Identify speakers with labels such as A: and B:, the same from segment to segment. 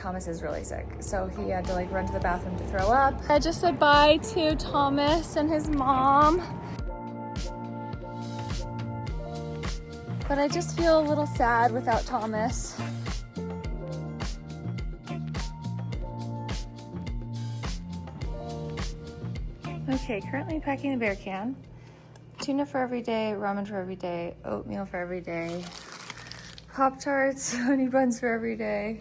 A: Thomas is really sick, so he had to like run to the bathroom to throw up. I just said bye to Thomas and his mom, but I just feel a little sad without Thomas. Okay, currently packing the bear can. Tuna for every day, ramen for every day, oatmeal for every day, Pop-Tarts, honey buns for every day,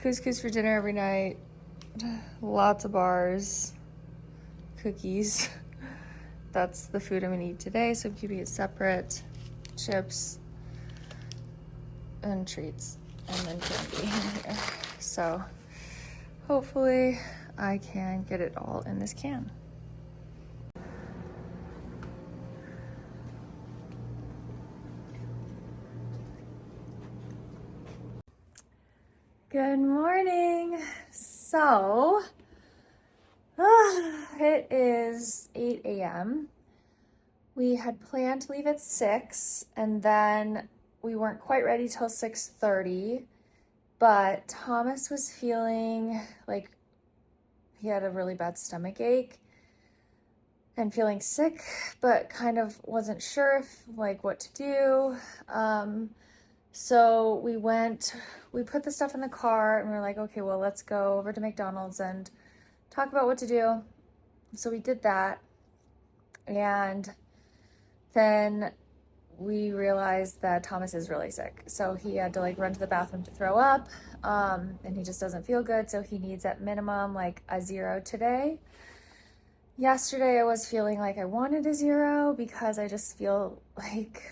A: couscous for dinner every night, lots of bars, cookies. That's the food I'm gonna eat today, so I'm keeping it separate. Chips and treats, and then candy in here. So hopefully I can get it all in this can. Good morning. So, it is 8 a.m. We had planned to leave at 6, and then we weren't quite ready till 6:30, but Thomas was feeling like he had a really bad stomach ache and feeling sick, but kind of wasn't sure if like what to do. So we put the stuff in the car and we were like, okay, well, let's go over to McDonald's and talk about what to do. So we did that. And then we realized that Thomas is really sick. So he had to like run to the bathroom to throw up. And he just doesn't feel good. So he needs at minimum like a 0 today. Yesterday I was feeling like I wanted a 0 because I just feel like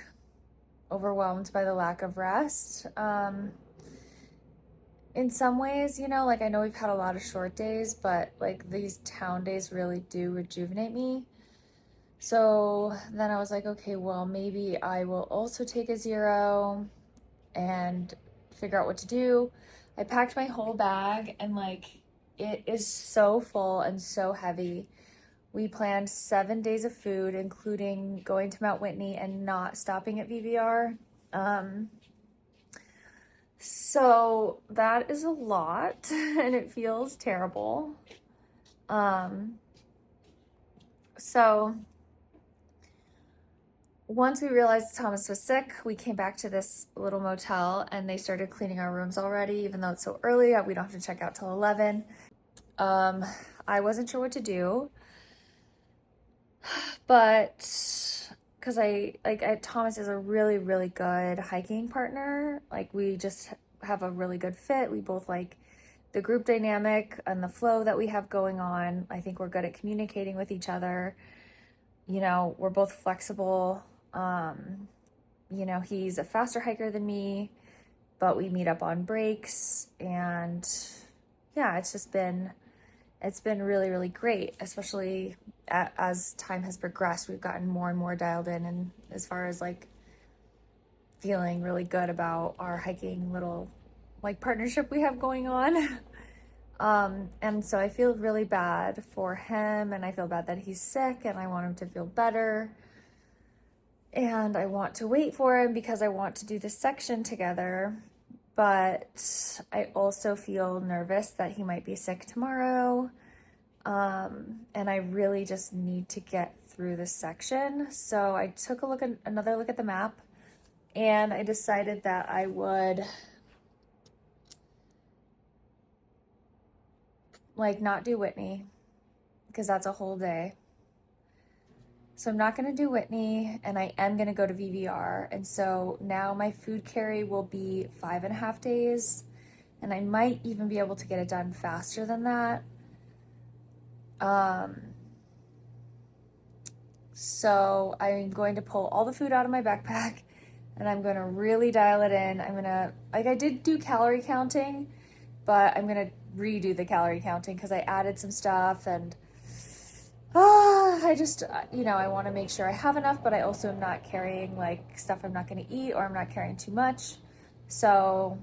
A: overwhelmed by the lack of rest. In some ways, you know, like I know we've had a lot of short days, but like these town days really do rejuvenate me. So then I was like, okay, well, maybe I will also take a 0 and figure out what to do. I packed my whole bag and like it is so full and so heavy. We planned 7 days of food, including going to Mount Whitney and not stopping at VVR. So that is a lot and it feels terrible. So once we realized Thomas was sick, we came back to this little motel and they started cleaning our rooms already, even though it's so early, we don't have to check out till 11. I wasn't sure what to do, but because Thomas is a really, really good hiking partner. Like we just have a really good fit. We both like the group dynamic and the flow that we have going on. I think we're good at communicating with each other. You know, we're both flexible. You know, he's a faster hiker than me, but we meet up on breaks, and yeah, it's been really, really great, especially as time has progressed. We've gotten more and more dialed in, and as far as like feeling really good about our hiking little like partnership we have going on. And so I feel really bad for him, and I feel bad that he's sick, and I want him to feel better. And I want to wait for him because I want to do this section together. But I also feel nervous that he might be sick tomorrow. And I really just need to get through this section. So I took another look at the map, and I decided that I would like not do Whitney because that's a whole day. So I'm not going to do Whitney, and I am going to go to VVR. And so now my food carry will be 5.5 days, and I might even be able to get it done faster than that. So I'm going to pull all the food out of my backpack, and I'm going to really dial it in. I did do calorie counting, but I'm going to redo the calorie counting because I added some stuff, and I just, I want to make sure I have enough, but I also am not carrying like stuff I'm not going to eat, or I'm not carrying too much. So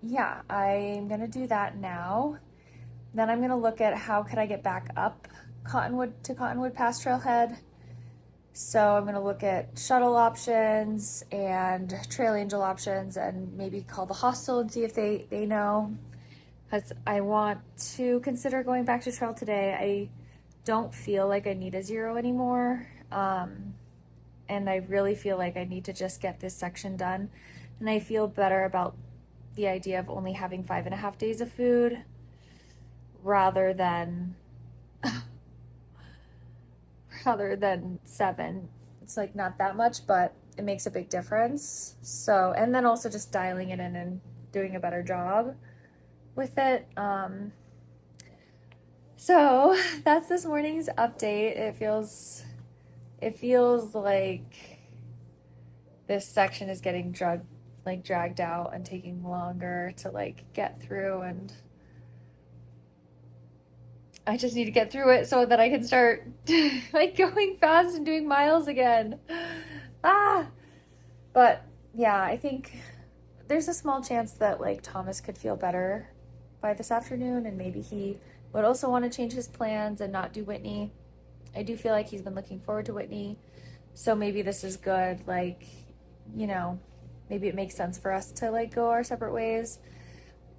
A: yeah, I'm going to do that now. Then I'm going to look at how could I get back up to Cottonwood Pass Trailhead. So I'm going to look at shuttle options and trail angel options and maybe call the hostel and see if they know. Because I want to consider going back to trail today. I don't feel like I need a 0 anymore. And I really feel like I need to just get this section done. And I feel better about the idea of only having 5.5 days of food rather than 7. It's like not that much, but it makes a big difference. So, and then also just dialing it in and doing a better job with it. So that's this morning's update. It feels like this section is getting dragged out and taking longer to like get through, and I just need to get through it so that I can start like going fast and doing miles again. Ah, but yeah, I think there's a small chance that like Thomas could feel better by this afternoon, and maybe he would also want to change his plans and not do Whitney. I do feel like he's been looking forward to Whitney, so maybe this is good. Like, you know, maybe it makes sense for us to like go our separate ways.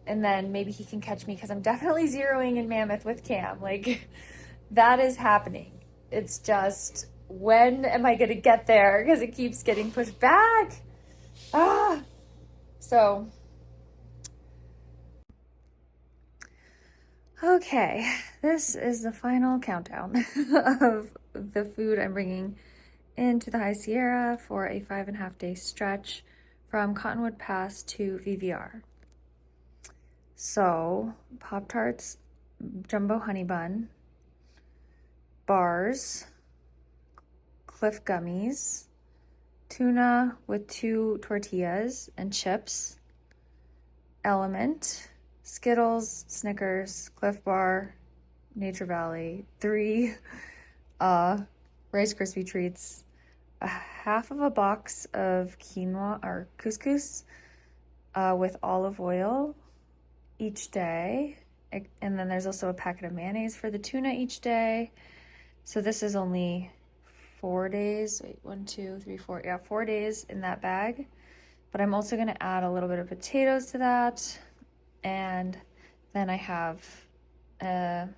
A: And then maybe he can catch me because I'm definitely zeroing in Mammoth with Cam. Like, that is happening. It's just, when am I going to get there? Because it keeps getting pushed back. So, okay. This is the final countdown of the food I'm bringing into the High Sierra for a 5.5 day stretch from Cottonwood Pass to VVR. So, Pop-Tarts, Jumbo Honey Bun, bars, Cliff Gummies, tuna with 2 tortillas and chips, Element, Skittles, Snickers, Cliff Bar, Nature Valley, 3 Rice Krispie treats, a half of a box of quinoa or couscous with olive oil each day. And then there's also a packet of mayonnaise for the tuna each day. So this is only 4 days. Wait, 1, 2, 3, 4. Yeah, 4 days in that bag. But I'm also going to add a little bit of potatoes to that. And then I have 2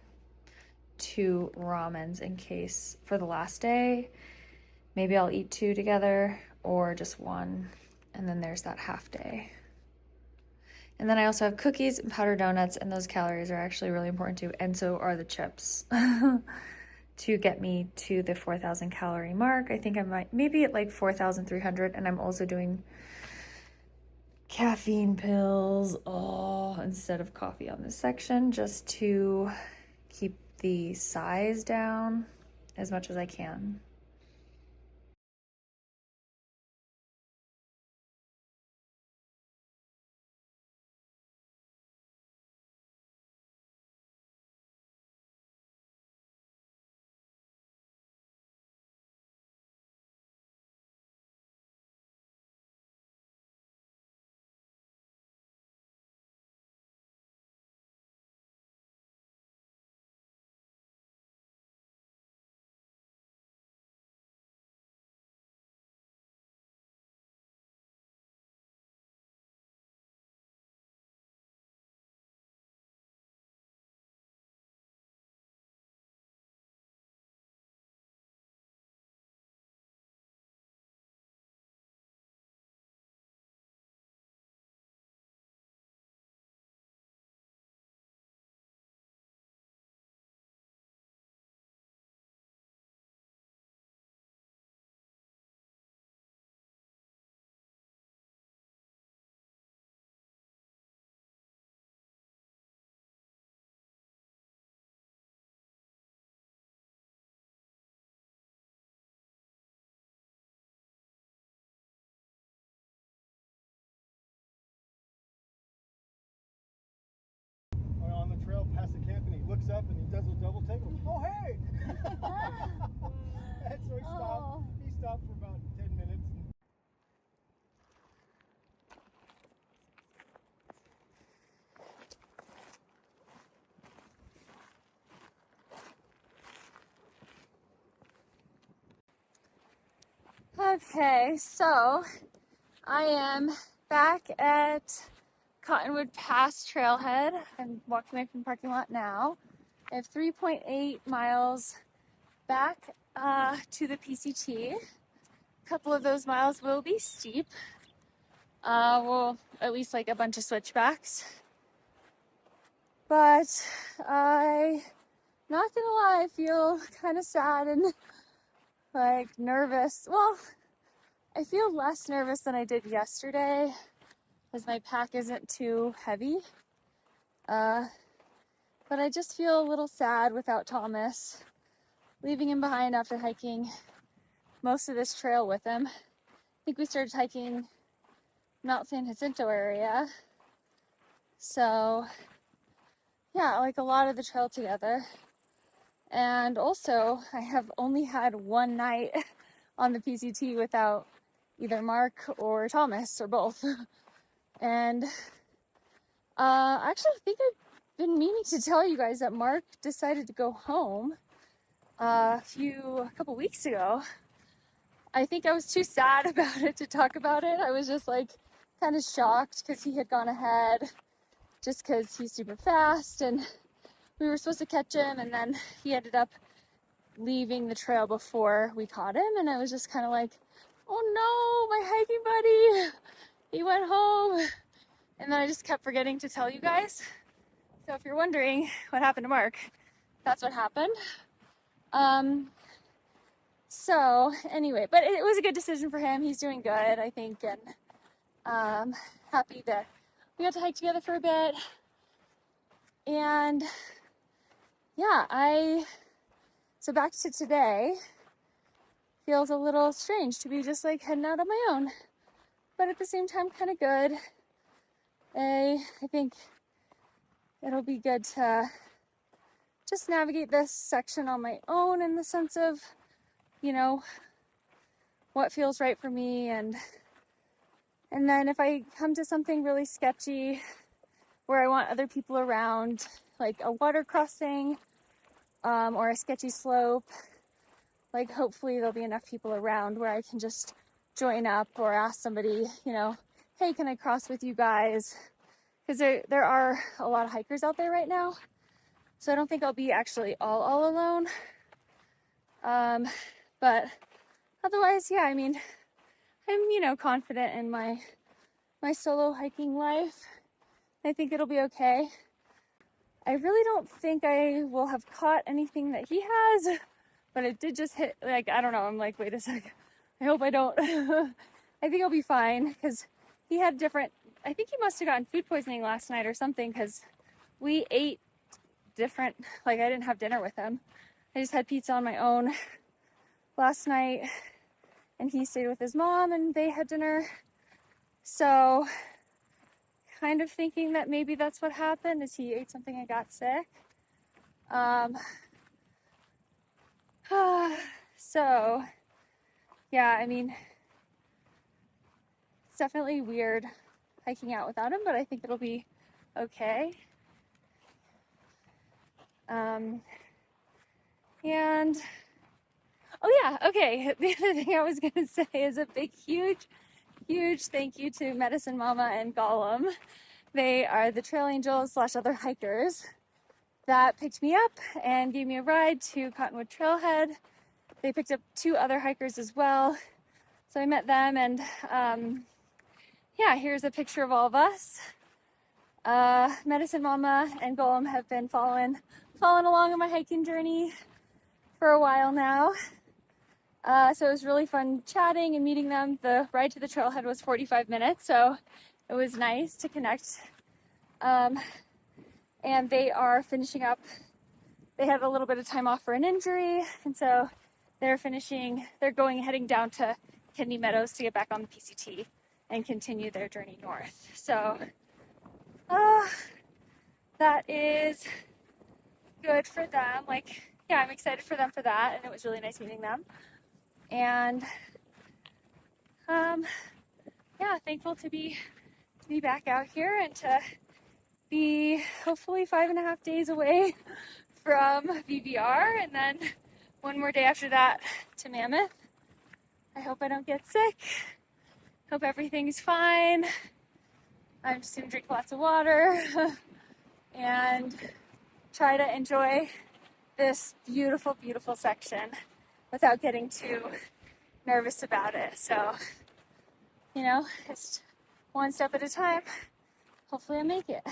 A: ramens in case for the last day. Maybe I'll eat 2 together or just 1. And then there's that half day. And then I also have cookies and powdered donuts, and those calories are actually really important too. And so are the chips to get me to the 4,000 calorie mark. I think I might maybe at like 4,300. And I'm also doing caffeine pills instead of coffee on this section, just to keep the size down as much as I can.
B: On the trail past the camp, and he looks up and he does a double take. Oh, hey! And so he stopped. He stopped for about 10 minutes.
A: Okay, so I am back at Cottonwood Pass Trailhead. I'm walking away from the parking lot now. I have 3.8 miles back to the PCT. A couple of those miles will be steep. Well, at least like a bunch of switchbacks. But not gonna lie, I feel kind of sad and like nervous. Well, I feel less nervous than I did yesterday because my pack isn't too heavy. But I just feel a little sad without Thomas, leaving him behind after hiking most of this trail with him. I think we started hiking Mount San Jacinto area. So yeah, like a lot of the trail together. And also, I have only had one night on the PCT without either Mark or Thomas or both. And actually, I think I've been meaning to tell you guys that Mark decided to go home a couple weeks ago. I think I was too sad about it to talk about it. I was just like kind of shocked because he had gone ahead just because he's super fast and we were supposed to catch him, and then he ended up leaving the trail before we caught him, and I was just kind of like, oh no, my hiking buddy, he went home. And then I just kept forgetting to tell you guys. So if you're wondering what happened to Mark, that's what happened. So anyway, but it was a good decision for him. He's doing good, I think, and happy that we got to hike together for a bit. And yeah, so back to today, feels a little strange to be just like heading out on my own, but at the same time kind of good. I think it'll be good to just navigate this section on my own in the sense of, you know, what feels right for me, and then if I come to something really sketchy where I want other people around, like a water crossing or a sketchy slope, like hopefully there'll be enough people around where I can just join up or ask somebody, you know, hey, can I cross with you guys? Because there are a lot of hikers out there right now, so I don't think I'll be actually all alone. But otherwise, yeah, I mean, I'm, you know, confident in my solo hiking life. I think it'll be okay. I really don't think I will have caught anything that he has, but it did just hit, like, I don't know, I'm like, wait a second, I hope I don't. I think I'll be fine, because he had I think he must have gotten food poisoning last night or something, because we ate different, like I didn't have dinner with him. I just had pizza on my own last night, and he stayed with his mom and they had dinner. So kind of thinking that maybe that's what happened, is he ate something and got sick. So yeah, I mean, it's definitely weird hiking out without him, but I think it'll be okay. And oh yeah, okay, the other thing I was gonna say is a big huge thank you to Medicine Mama and Gollum. They are the trail angels / other hikers that picked me up and gave me a ride to Cottonwood Trailhead. They picked up 2 other hikers as well, so I met them, and yeah, here's a picture of all of us. Medicine Mama and Golem have been following along on my hiking journey for a while now. So it was really fun chatting and meeting them. The ride to the trailhead was 45 minutes, so it was nice to connect. And they are finishing up. They had a little bit of time off for an injury, and so heading down to Kidney Meadows to get back on the PCT and continue their journey north. So that is good for them. Like, yeah, I'm excited for them for that, and it was really nice meeting them. And yeah, thankful to be back out here and to be hopefully 5.5 days away from VBR, and then one more day after that to Mammoth. I hope I don't get sick. Hope everything's fine. I'm just gonna drink lots of water and try to enjoy this beautiful, beautiful section without getting too nervous about it. So, you know, just one step at a time. Hopefully I make it.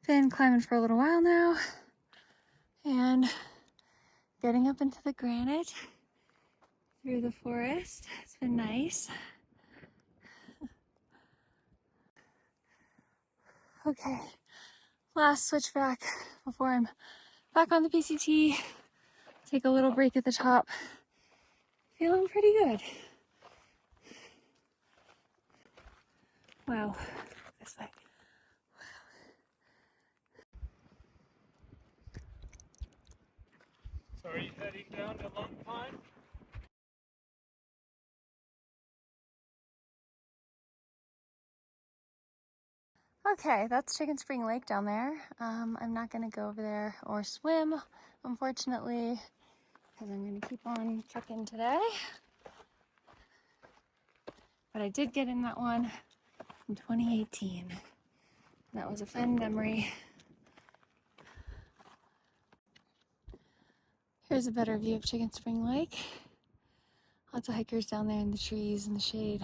A: Been climbing for a little while now and getting up into the granite through the forest. It's been nice. Okay, last switchback before I'm back on the PCT. Take a little break at the top. Feeling pretty good. Wow, this way.
B: So are you heading down to Long Pine?
A: Okay, that's Chicken Spring Lake down there. I'm not gonna go over there or swim, unfortunately, because I'm gonna keep on trekking today. But I did get in that one in 2018. That was a fun memory. Here's a better view of Chicken Spring Lake. Lots of hikers down there in the trees and the shade.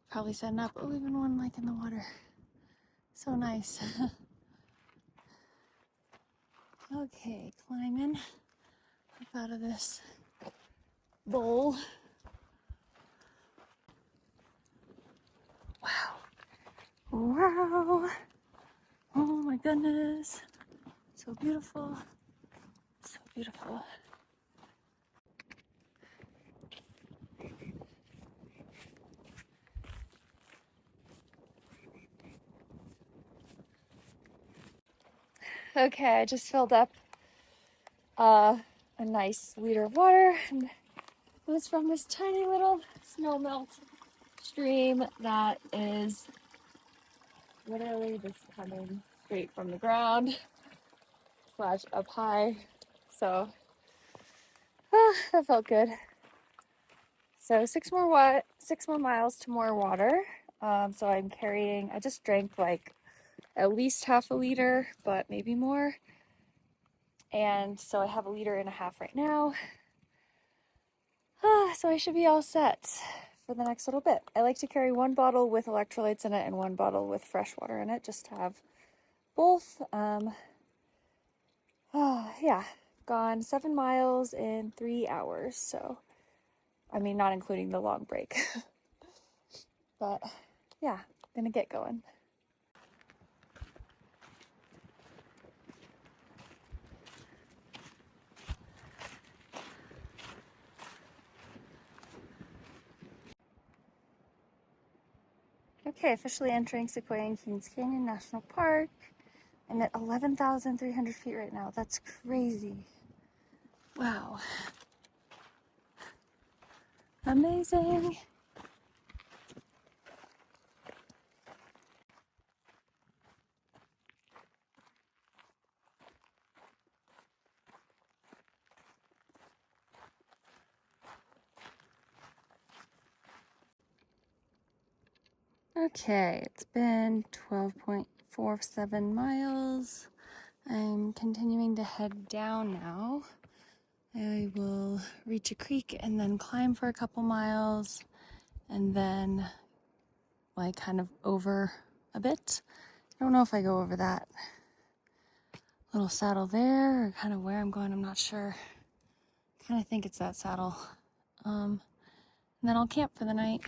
A: Probably setting up. Oh, even one like in the water. So nice. Okay, climbing up out of this bowl. Wow. Wow. Oh my goodness. So beautiful. So beautiful. Okay, I just filled up a nice liter of water, and it was from this tiny little snow melt stream that is literally just coming straight from the ground slash up high. So that felt good. So 6 more miles to more water. So I'm carrying, I just drank like at least half a liter, but maybe more. And so I have 1.5 liters right now. So I should be all set for the next little bit. I like to carry one bottle with electrolytes in it and one bottle with fresh water in it, just to have both. Yeah, gone 7 miles in 3 hours. So, I mean, not including the long break. But yeah, gonna get going. Okay, officially entering Sequoia and Kings Canyon National Park. I'm at 11,300 feet right now. That's crazy. Wow. Amazing. Okay, it's been 12.47 miles. I'm continuing to head down now. I will reach a creek and then climb for a couple miles and then like kind of over a bit. I don't know if I go over that little saddle there or kind of where I'm going, I'm not sure. Kind of think it's that saddle. And then I'll camp for the night.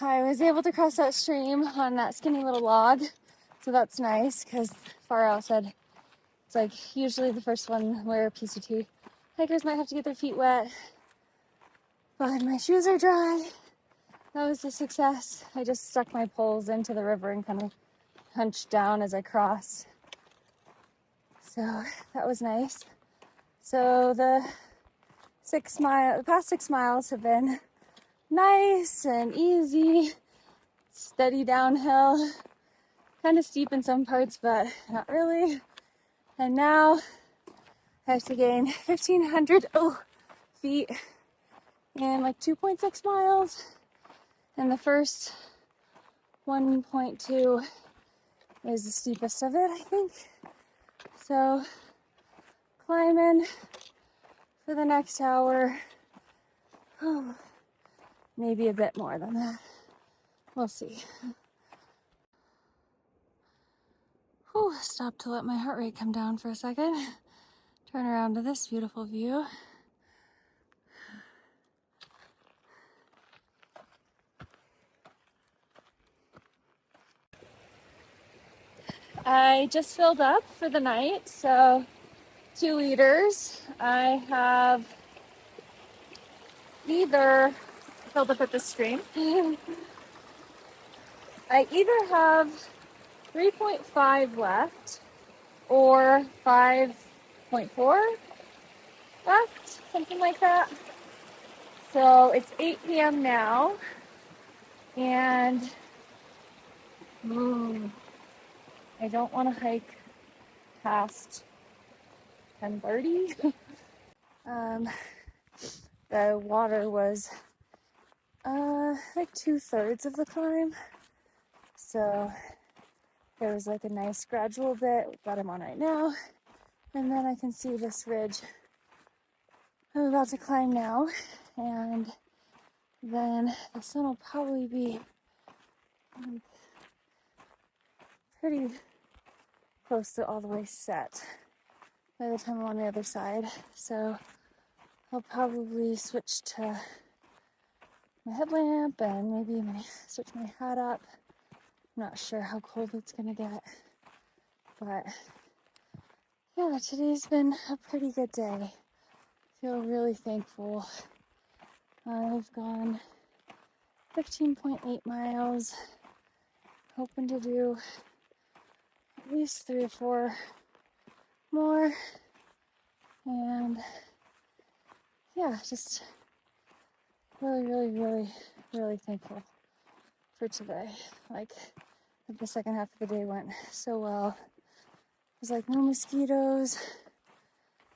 A: I was able to cross that stream on that skinny little log So that's nice because Farrell said it's like usually the first one where PCT hikers might have to get their feet wet, but my shoes are dry. That was a success. I just stuck my poles into the river and kind of hunched down as I crossed. So that was nice. So the past 6 miles have been nice and easy, steady downhill, kind of steep in some parts, but not really. And now I have to gain 1,500 feet in like 2.6 miles. And the first 1.2 is the steepest of it, I think. So climbing for the next hour. Oh, maybe a bit more than that. We'll see. Whew, stop to let my heart rate come down for a second. Turn around to this beautiful view. I just filled up for the night, so 2 liters. I have either filled up at the stream. I either have 3.5 left or 5.4 left, something like that. So it's 8 p.m. now, and I don't want to hike past 10:30. The water was like 2/3 of the climb, so there was like a nice gradual bit that I'm on right now, and then I can see this ridge I'm about to climb now, and then the sun will probably be pretty close to all the way set by the time I'm on the other side. So I'll probably switch to my headlamp and maybe switch my hat up. I'm not sure how cold it's gonna get, but yeah, today's been a pretty good day. I feel really thankful. I've gone 15.8 miles, hoping to do at least 3 or 4 more, and yeah, just really thankful for today. Like, the second half of the day went so well. There's like no mosquitoes.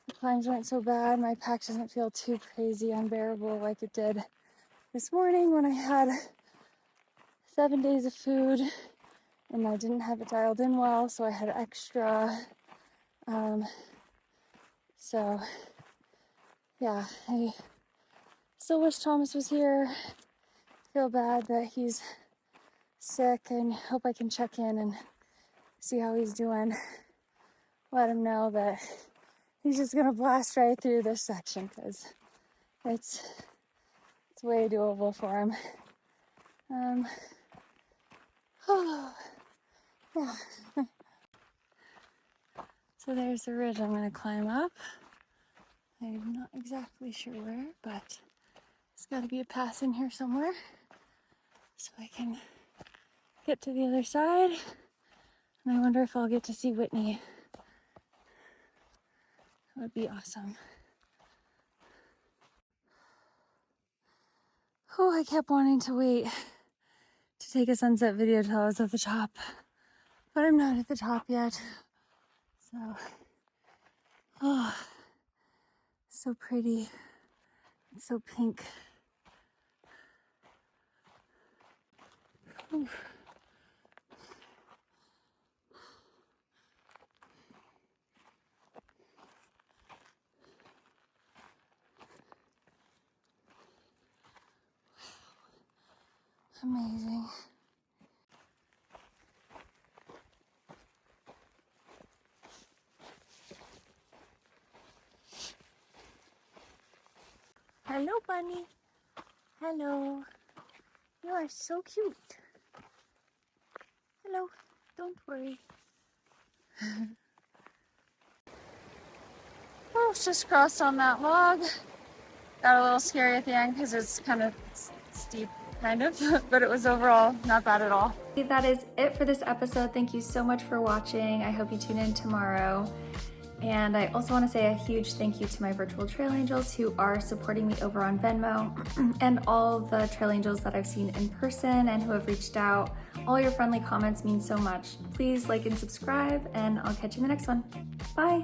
A: The climbs weren't so bad. My pack doesn't feel too crazy unbearable like it did this morning when I had 7 days of food and I didn't have it dialed in well, so I had extra. So yeah, I still wish Thomas was here. Feel bad that he's sick and hope I can check in and see how he's doing. Let him know that he's just gonna blast right through this section because it's way doable for him. Yeah. So there's the ridge I'm gonna climb up. I'm not exactly sure where, but there's gotta be a pass in here somewhere so I can get to the other side. And I wonder if I'll get to see Whitney. That would be awesome. Oh, I kept wanting to wait to take a sunset video till I was at the top, but I'm not at the top yet. So, oh, so pretty. It's so pink. Oof. Amazing. Hello, bunny. Hello. You are so cute. Hello. Don't worry. Oh, just crossed on that log. Got a little scary at the end because it's kind of steep, kind of, but it was overall not bad at all. That is it for this episode. Thank you so much for watching. I hope you tune in tomorrow. And I also want to say a huge thank you to my virtual trail angels who are supporting me over on Venmo and all the trail angels that I've seen in person and who have reached out. All your friendly comments mean so much. Please like and subscribe, and I'll catch you in the next one. Bye.